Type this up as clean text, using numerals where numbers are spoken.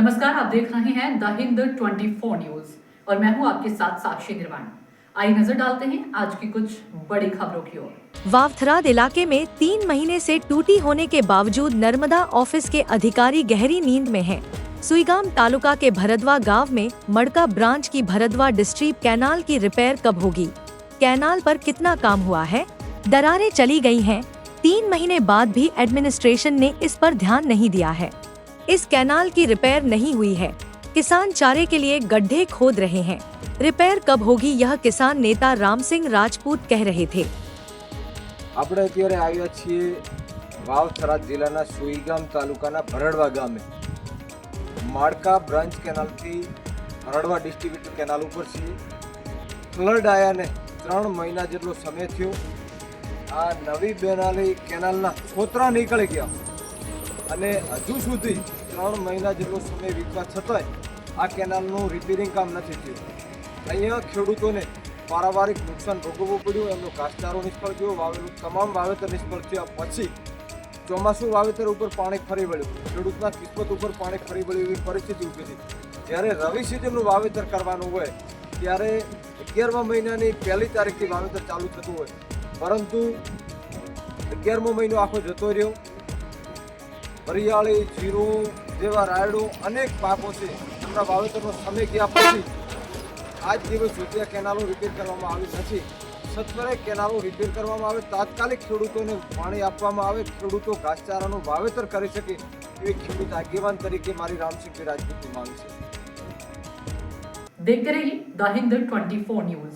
नमस्कार, आप देख रहे हैं द हिंद 24 न्यूज और मैं हूं आपके साथ साक्षी निर्वाण। आइए नजर डालते हैं आज की कुछ बड़ी खबरों की ओर। वावथराद इलाके में 3 महीने से टूटी होने के बावजूद नर्मदा ऑफिस के अधिकारी गहरी नींद में हैं। सुईगाम तालुका के भरदवा गांव में मड़का ब्रांच की भरदवा डिस्ट्रीट कैनाल की रिपेयर कब होगी? कैनाल पर कितना काम हुआ है? दरारें चली गई हैं। 3 महीने बाद भी एडमिनिस्ट्रेशन ने इस पर ध्यान नहीं दिया है। इस कैनाल की रिपेयर नहीं हुई है। किसान चारे के लिए गड्ढे खोद रहे हैं। रिपेयर कब होगी, यह किसान नेता राम सिंह राजपूत कह रहे थे। આપણે અત્યારે આવ્યા છીએ વાવથરાદ જિલ્લાના સુઈગામ તાલુકાના ભરડવા ગામે માળકા બ્રાન્ચ કેનાલથી ભરડવા ડિસ્ટ્રીબ્યુટર કેનાલ ઉપર છીએ। ફ્લડ આયાને 3 મહિના જેટલો સમય થયો। આ નવી બેનાલી કેનાલના ખોતરા નીકળી ગયા અને હજુ સુધી 3 મહિના જેટલો સમય વીતવા છતાંય આ કેનાલનું રિપેરિંગ કામ નથી થયું। અહીંયા ખેડૂતોને પારિવારિક નુકસાન ભોગવવું પડ્યું। એમનો ઘાસચારો નિષ્ફળ ગયો, વાવેલું તમામ વાવેતર નિષ્ફળ થયા પછી ચોમાસું વાવેતર ઉપર પાણી ફરી વળ્યું, ખેડૂતના કિસ્મત ઉપર પાણી ફરી વળ્યું એવી પરિસ્થિતિ ઊભી થઈ। જ્યારે રવિ સિઝનનું વાવેતર કરવાનું હોય ત્યારે 11મા મહિનાની 1લી તારીખથી વાવેતર ચાલુ થતું હોય, પરંતુ 11મો મહિનો આખો જતો રહ્યો। વરિયાળી, જીરું જેવા રાયડો અનેક પાકો છે એમના વાવેતરનો સમય ગયા પછી આજ દિવસ સુધી કેનાલો રિપેર કરવામાં આવી નથી। સત્વરે કેનાલો રિપેર કરવામાં આવે, તાત્કાલિક ખેડૂતોને પાણી આપવામાં આવે, ખેડૂતો ઘાસચારાનું વાવેતર કરી શકે એવી ખેડૂત આગેવાન તરીકે મારી રામસિંહ રાજપૂતની માંગ છે। देखते रहिए द हिंद 24 न्यूज।